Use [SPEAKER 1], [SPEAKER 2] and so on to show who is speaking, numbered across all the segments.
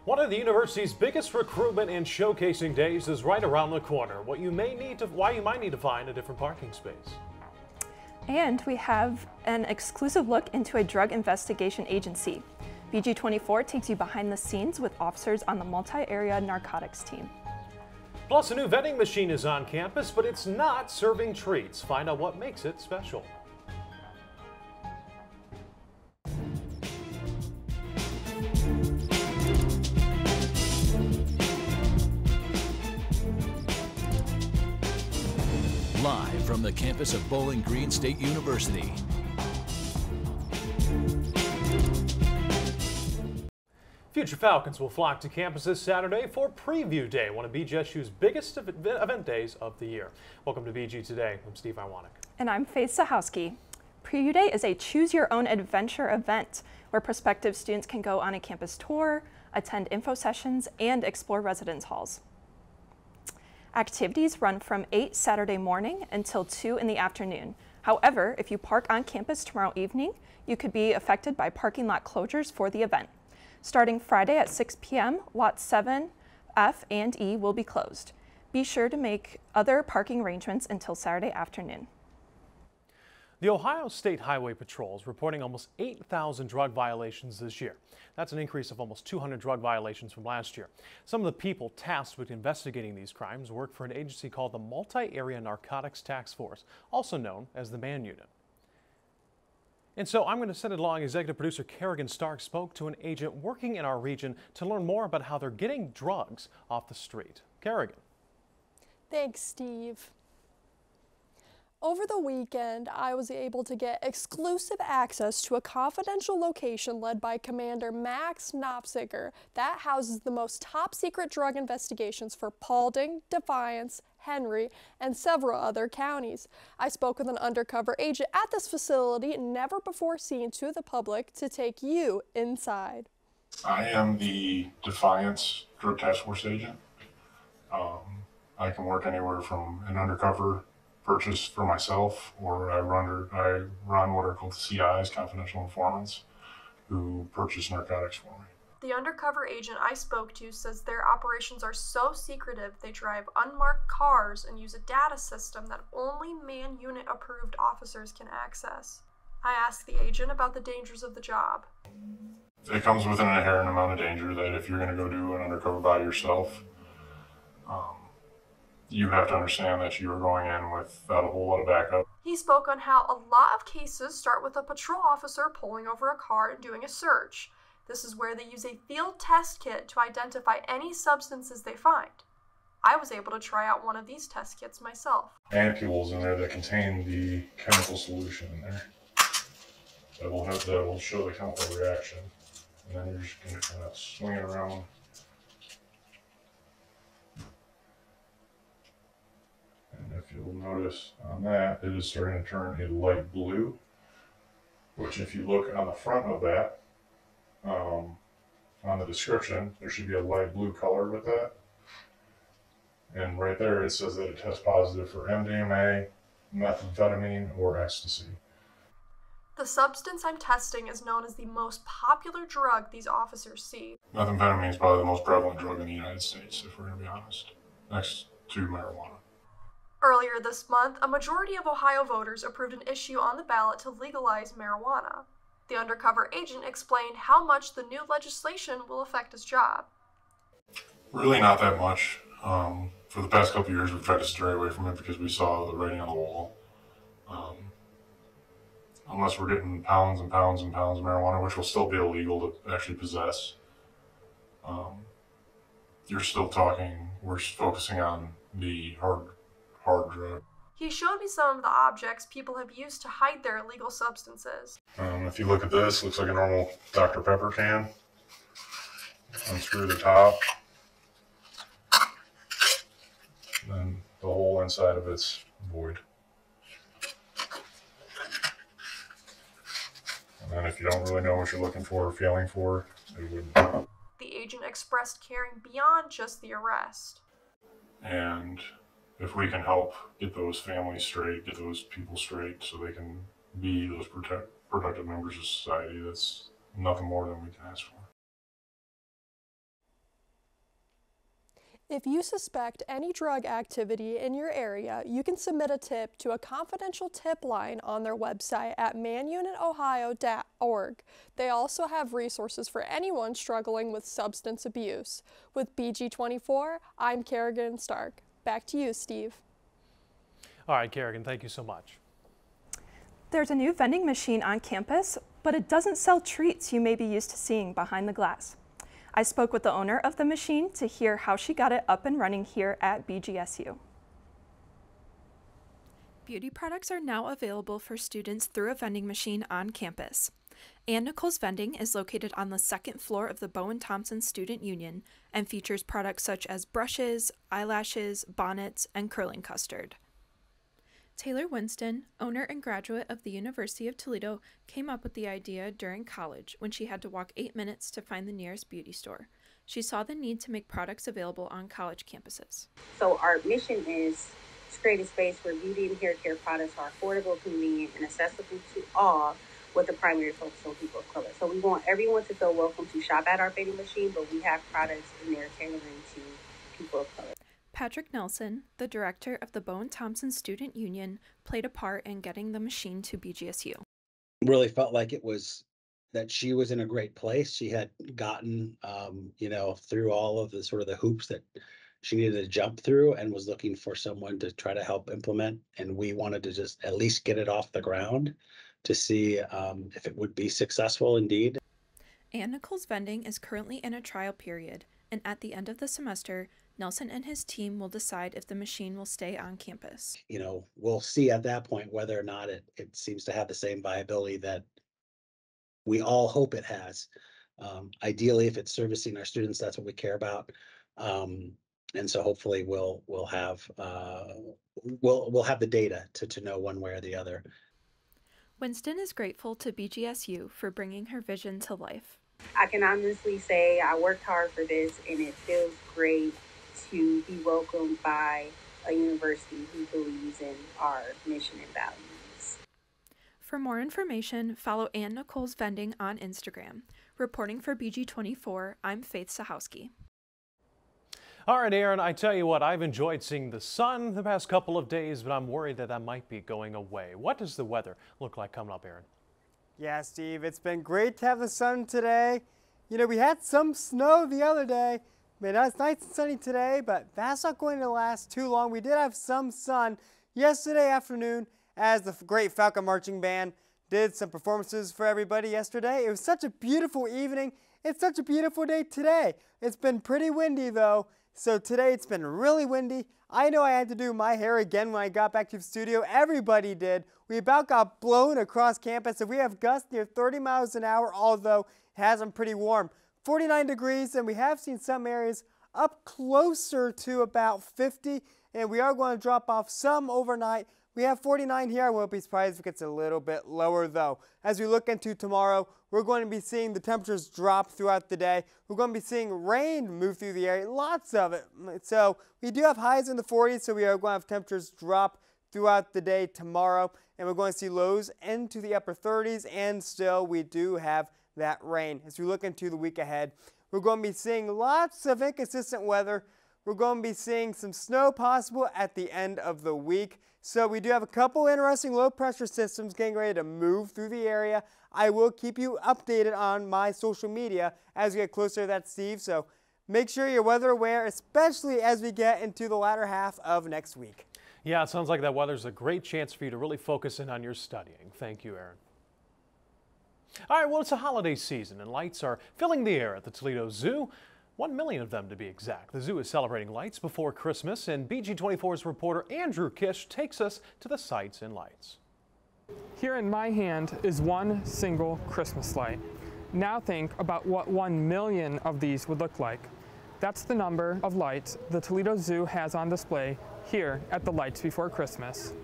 [SPEAKER 1] One of the university's biggest recruitment and showcasing days is right around the corner. Why you might need to find a different parking space.
[SPEAKER 2] And we have an exclusive look into a drug investigation agency. BG24 takes you behind the scenes with officers on the multi-area narcotics team.
[SPEAKER 1] Plus, a new vending machine is on campus, but it's not serving treats. Find out what makes it special.
[SPEAKER 3] Live from the campus of Bowling Green State University.
[SPEAKER 1] Future Falcons will flock to campus this Saturday for Preview Day, one of BGSU's biggest event days of the year. Welcome to BG Today. I'm Steve Iwanek.
[SPEAKER 2] And I'm Faith Sahowski. Preview Day is a choose-your-own-adventure event where prospective students can go on a campus tour, attend info sessions, and explore residence halls. Activities run from 8 Saturday morning until 2 in the afternoon. However, if you park on campus tomorrow evening, you could be affected by parking lot closures for the event. Starting Friday at 6 p.m., lots 7, F, and E will be closed. Be sure to make other parking arrangements until Saturday afternoon.
[SPEAKER 1] The Ohio State Highway Patrol is reporting almost 8,000 drug violations this year. That's an increase of almost 200 drug violations from last year. Some of the people tasked with investigating these crimes work for an agency called the Multi-Area Narcotics Task Force, also known as the MAN Unit. And so I'm going to send it along. Executive producer Kerrigan Stark spoke to an agent working in our region to learn more about how they're getting drugs off the street. Kerrigan.
[SPEAKER 4] Thanks, Steve. Over the weekend, I was able to get exclusive access to a confidential location led by Commander Max Knopziger that houses the most top-secret drug investigations for Paulding, Defiance, Henry, and several other counties. I spoke with an undercover agent at this facility, never before seen to the public, to take you inside.
[SPEAKER 5] I am the Defiance Drug Task Force agent. I can work anywhere from an undercover purchase for myself, or I run what are called CIs, confidential informants, who purchase narcotics for me.
[SPEAKER 4] The undercover agent I spoke to says their operations are so secretive they drive unmarked cars and use a data system that only MAN Unit approved officers can access. I asked the agent about the dangers of the job.
[SPEAKER 5] It comes with an inherent amount of danger that if you're going to go do an undercover by yourself, you have to understand that you are going in without a whole lot of backup.
[SPEAKER 4] He spoke on how a lot of cases start with a patrol officer pulling over a car and doing a search. This is where they use a field test kit to identify any substances they find. I was able to try out one of these test kits myself.
[SPEAKER 5] Ampules in there that contain the chemical solution in there that will show the chemical reaction. And then you're just going to kind of swing it around. And if you'll notice on that, it is starting to turn a light blue, which if you look on the front of that, on the description, there should be a light blue color with that. And right there, it says that it tests positive for MDMA, methamphetamine, or ecstasy.
[SPEAKER 4] The substance I'm testing is known as the most popular drug these officers see.
[SPEAKER 5] Methamphetamine is probably the most prevalent drug in the United States, if we're going to be honest, next to marijuana.
[SPEAKER 4] Earlier this month, a majority of Ohio voters approved an issue on the ballot to legalize marijuana. The undercover agent explained how much the new legislation will affect his job.
[SPEAKER 5] Really not that much. For the past couple of years, we've tried to stray away from it because we saw the writing on the wall. Unless we're getting pounds and pounds and pounds of marijuana, which will still be illegal to actually possess, you're still talking, we're focusing on the hard drug.
[SPEAKER 4] He showed me some of the objects people have used to hide their illegal substances.
[SPEAKER 5] If you look at this, it looks like a normal Dr. Pepper can. Unscrew the top. Then the whole inside of it's void. And then if you don't really know what you're looking for or feeling for, it would.
[SPEAKER 4] The agent expressed caring beyond just the arrest.
[SPEAKER 5] And if we can help get those families straight, get those people straight so they can be those productive members of society, that's nothing more than we can ask for.
[SPEAKER 4] If you suspect any drug activity in your area, you can submit a tip to a confidential tip line on their website at manunitohio.org. They also have resources for anyone struggling with substance abuse. With BG24, I'm Kerrigan Stark. Back to you, Steve.
[SPEAKER 1] All right, Kerrigan, thank you so much.
[SPEAKER 2] There's a new vending machine on campus, but it doesn't sell treats you may be used to seeing behind the glass. I spoke with the owner of the machine to hear how she got it up and running here at BGSU. Beauty products are now available for students through a vending machine on campus. Nicoles Vending is located on the second floor of the Bowen-Thompson Student Union and features products such as brushes, eyelashes, bonnets, and curling custard. Taylor Winston, owner and graduate of the University of Toledo, came up with the idea during college when she had to walk 8 minutes to find the nearest beauty store. She saw the need to make products available on college campuses.
[SPEAKER 6] So our mission is to create a space where beauty and hair care products are affordable, convenient, and accessible to all, with a primary focus on people of color. So we want everyone to feel welcome to shop at our vending machine, but we have products in there tailoring to people of color.
[SPEAKER 2] Patrick Nelson, the director of the Bowen-Thompson Student Union, played a part in getting the machine to BGSU.
[SPEAKER 7] Really felt like it was that she was in a great place. She had gotten, through all of the sort of the hoops that she needed to jump through and was looking for someone to try to help implement. And we wanted to just at least get it off the ground to see if it would be successful indeed.
[SPEAKER 2] Nicoles Vending is currently in a trial period, and at the end of the semester, Nelson and his team will decide if the machine will stay on campus.
[SPEAKER 7] We'll see at that point whether or not it seems to have the same viability that we all hope it has. Ideally, if it's servicing our students, that's what we care about. And so hopefully we'll have the data to know one way or the other.
[SPEAKER 2] Winston is grateful to BGSU for bringing her vision to life.
[SPEAKER 6] I can honestly say I worked hard for this, and it feels great to be welcomed by a university who believes in our mission and values.
[SPEAKER 2] For more information, follow Nicoles Vending on Instagram. Reporting for BG24, I'm Faith Sahowski.
[SPEAKER 1] All right, Aaron, I tell you what, I've enjoyed seeing the sun the past couple of days, but I'm worried that might be going away. What does the weather look like coming up, Aaron?
[SPEAKER 8] Yeah, Steve, it's been great to have the sun today. We had some snow the other day. It's nice and sunny today, but that's not going to last too long. We did have some sun yesterday afternoon as the great Falcon Marching Band did some performances for everybody yesterday. It was such a beautiful evening. It's such a beautiful day today. It's been pretty windy though. So today it's been really windy. I know I had to do my hair again when I got back to the studio. Everybody did. We about got blown across campus, and we have gusts near 30 miles an hour, although it has been pretty warm. 49 degrees, and we have seen some areas up closer to about 50, and we are going to drop off some overnight. We have 49 here. I won't be surprised if it gets a little bit lower though. As we look into tomorrow, we're going to be seeing the temperatures drop throughout the day. We're going to be seeing rain move through the area, lots of it. So we do have highs in the 40s, so we are going to have temperatures drop throughout the day tomorrow. And we're going to see lows into the upper 30s, and still we do have that rain. As we look into the week ahead, we're going to be seeing lots of inconsistent weather. We're going to be seeing some snow possible at the end of the week. So we do have a couple interesting low pressure systems getting ready to move through the area. I will keep you updated on my social media as we get closer to that, Steve. So make sure you're weather aware, especially as we get into the latter half of next week.
[SPEAKER 1] Yeah, it sounds like that weather's a great chance for you to really focus in on your studying. Thank you, Aaron. All right, well, it's a holiday season and lights are filling the air at the Toledo Zoo. 1 million of them to be exact. The zoo is celebrating lights before Christmas, and BG24's reporter Andrew Kish takes us to the sights and lights.
[SPEAKER 9] Here in my hand is one single Christmas light. Now think about what 1 million of these would look like. That's the number of lights the Toledo Zoo has on display here at the Lights Before Christmas.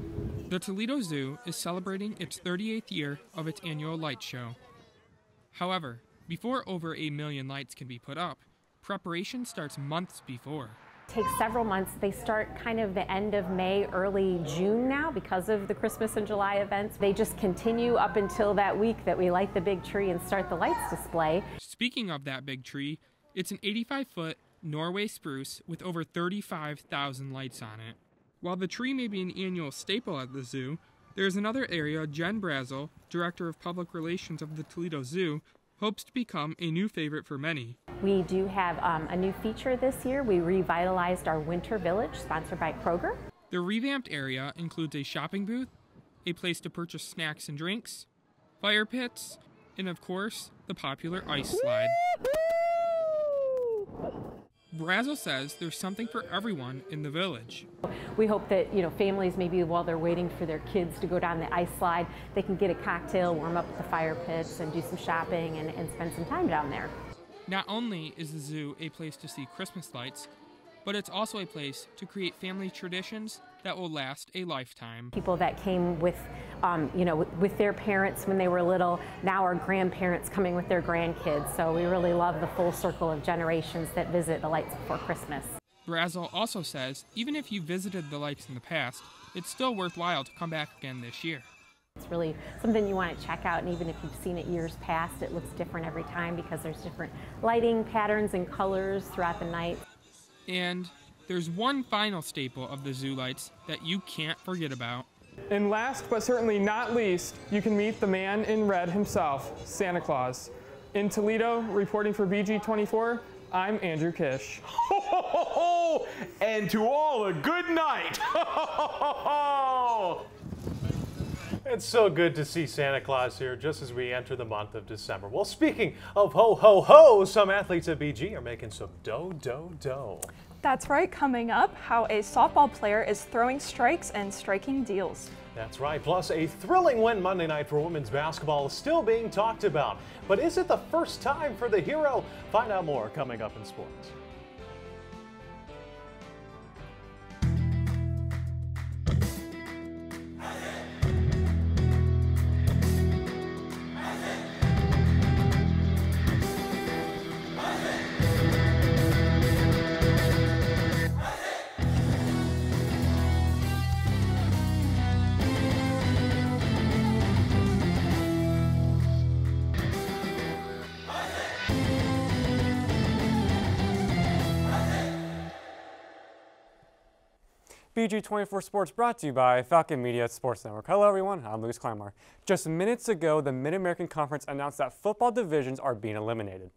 [SPEAKER 10] The Toledo Zoo is celebrating its 38th year of its annual light show. However, before over 1 million lights can be put up, preparation starts months before.
[SPEAKER 11] It takes several months. They start kind of the end of May, early June now because of the Christmas and July events. They just continue up until that week that we light the big tree and start the lights display.
[SPEAKER 10] Speaking of that big tree, it's an 85-foot, Norway spruce with over 35,000 lights on it. While the tree may be an annual staple at the zoo, there is another area Jen Brazel, Director of Public Relations of the Toledo Zoo, hopes to become a new favorite for many.
[SPEAKER 11] We do have a new feature this year. We revitalized our Winter Village, sponsored by Kroger.
[SPEAKER 10] The revamped area includes a shopping booth, a place to purchase snacks and drinks, fire pits, and of course, the popular ice slide. Brazel says there's something for everyone in the village.
[SPEAKER 11] We hope that, families, maybe while they're waiting for their kids to go down the ice slide, they can get a cocktail, warm up at the fire pits, and do some shopping and spend some time down there.
[SPEAKER 10] Not only is the zoo a place to see Christmas lights, but it's also a place to create family traditions that will last a lifetime.
[SPEAKER 11] People that came with, with their parents when they were little, now are grandparents coming with their grandkids. So we really love the full circle of generations that visit the Lights before Christmas.
[SPEAKER 10] Brazel also says even if you visited the lights in the past, it's still worthwhile to come back again this year.
[SPEAKER 11] It's really something you want to check out, and even if you've seen it years past, it looks different every time because there's different lighting patterns and colors throughout the night.
[SPEAKER 10] And there's one final staple of the zoo lights that you can't forget about.
[SPEAKER 9] And last but certainly not least, you can meet the man in red himself, Santa Claus. In Toledo, reporting for BG24, I'm Andrew Kish.
[SPEAKER 1] Ho, ho, ho, ho! And to all a good night. Ho, ho, ho, ho! It's so good to see Santa Claus here just as we enter the month of December. Well, speaking of ho, ho, ho, some athletes at BG are making some dough.
[SPEAKER 2] That's right, coming up, how a softball player is throwing strikes and striking deals.
[SPEAKER 1] That's right, plus a thrilling win Monday night for women's basketball is still being talked about. But is it the first time for the hero? Find out more coming up in sports.
[SPEAKER 12] BG24 Sports brought to you by Falcon Media Sports Network. Hello everyone, I'm Lucas Kleinmar. Just minutes ago, the Mid-American Conference announced that football divisions are being eliminated.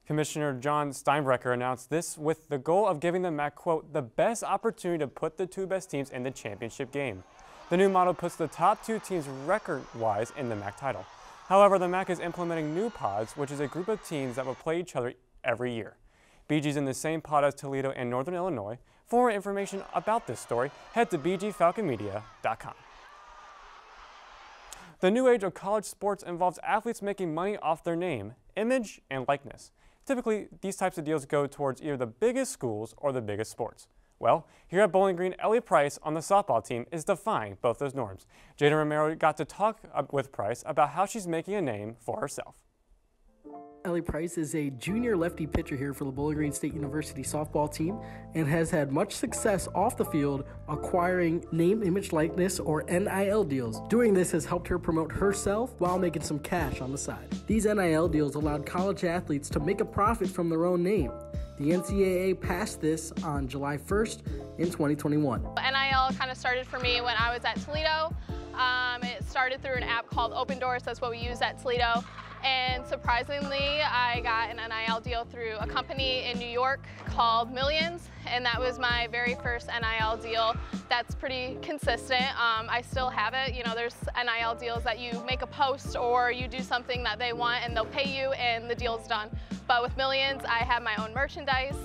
[SPEAKER 12] Commissioner John Steinbrecher announced this with the goal of giving the MAC, quote, the best opportunity to put the two best teams in the championship game. The new model puts the top two teams record-wise in the MAC title. However, the MAC is implementing new pods, which is a group of teams that will play each other every year. BG's in the same pod as Toledo and Northern Illinois. For more information about this story, head to bgfalconmedia.com. The new age of college sports involves athletes making money off their name, image, and likeness. Typically, these types of deals go towards either the biggest schools or the biggest sports. Well, here at Bowling Green, Ellie Price on the softball team is defying both those norms. Jada Romero got to talk with Price about how she's making a name for herself.
[SPEAKER 13] Ellie Price is a junior lefty pitcher here for the Bowling Green State University softball team and has had much success off the field acquiring name, image, likeness, or NIL deals. Doing this has helped her promote herself while making some cash on the side. These NIL deals allowed college athletes to make a profit from their own name. The NCAA passed this on July 1st in 2021.
[SPEAKER 14] NIL kind of started for me when I was at Toledo. It started through an app called Open Doors. That's what we use at Toledo. And surprisingly, I got an NIL deal through a company in New York called Millions, and that was my very first NIL deal. That's pretty consistent. I still have it. You know, there's NIL deals that you make a post or you do something that they want and they'll pay you and the deal's done. But with Millions, I have my own merchandise.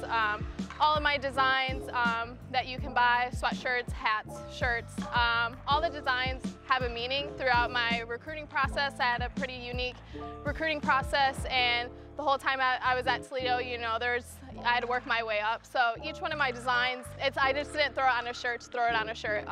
[SPEAKER 14] All of my designs that you can buy, sweatshirts, hats, shirts, all the designs have a meaning throughout my recruiting process. I had a pretty unique recruiting process, and the whole time I was at Toledo, you know, I had to work my way up. So each one of my designs, I just didn't throw it on a shirt to throw it on a shirt.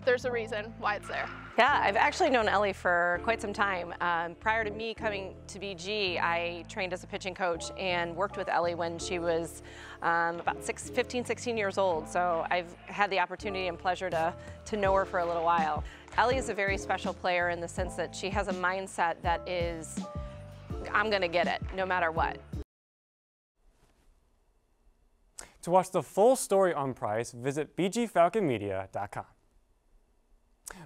[SPEAKER 14] There's a reason why it's there.
[SPEAKER 15] Yeah, I've actually known Ellie for quite some time. Prior to me coming to BG, I trained as a pitching coach and worked with Ellie when she was about 15, 16 years old. So I've had the opportunity and pleasure to know her for a little while. Ellie is a very special player in the sense that she has a mindset that is, I'm gonna get it no matter what.
[SPEAKER 12] To watch the full story on Price, visit bgfalconmedia.com.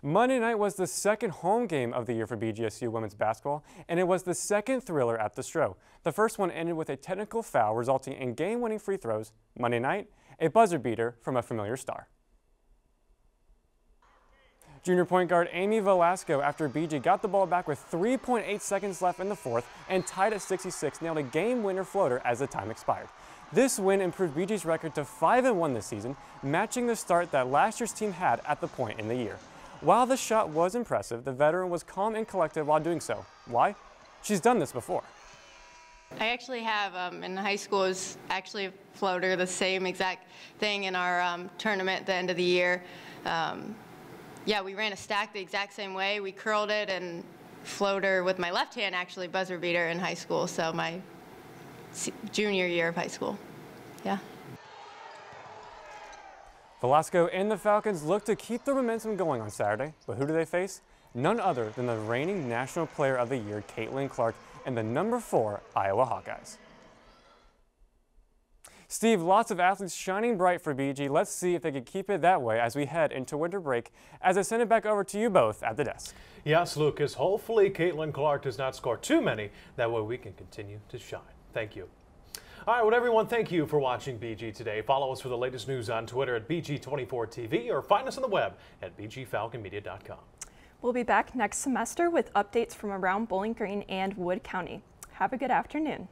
[SPEAKER 12] Monday night was the second home game of the year for BGSU women's basketball, and it was the second thriller at the Stro. The first one ended with a technical foul resulting in game-winning free throws. Monday night, a buzzer beater from a familiar star. Junior point guard Amy Velasco, after BG got the ball back with 3.8 seconds left in the fourth and tied at 66, nailed a game-winner floater as the time expired. This win improved BG's record to 5-1 this season, matching the start that last year's team had at the point in the year. While the shot was impressive, the veteran was calm and collected while doing so. Why? She's done this before.
[SPEAKER 16] I actually have, in high school, it was actually a floater, the same exact thing in our tournament at the end of the year. Yeah, we ran a stack the exact same way. We curled it and floater with my left hand, actually buzzer beater in high school, so my junior year of high school. Yeah.
[SPEAKER 12] Velasco and the Falcons look to keep the momentum going on Saturday, but who do they face? None other than the reigning National Player of the Year, Caitlin Clark, and the #4 Iowa Hawkeyes. Steve, lots of athletes shining bright for BG. Let's see if they can keep it that way as we head into winter break, as I send it back over to you both at the desk.
[SPEAKER 1] Yes, Lucas. Hopefully Caitlin Clark does not score too many. That way we can continue to shine. Thank you. All right, well, everyone, thank you for watching BG Today. Follow us for the latest news on Twitter at BG24 TV or find us on the web at bgfalconmedia.com.
[SPEAKER 2] We'll be back next semester with updates from around Bowling Green and Wood County. Have a good afternoon.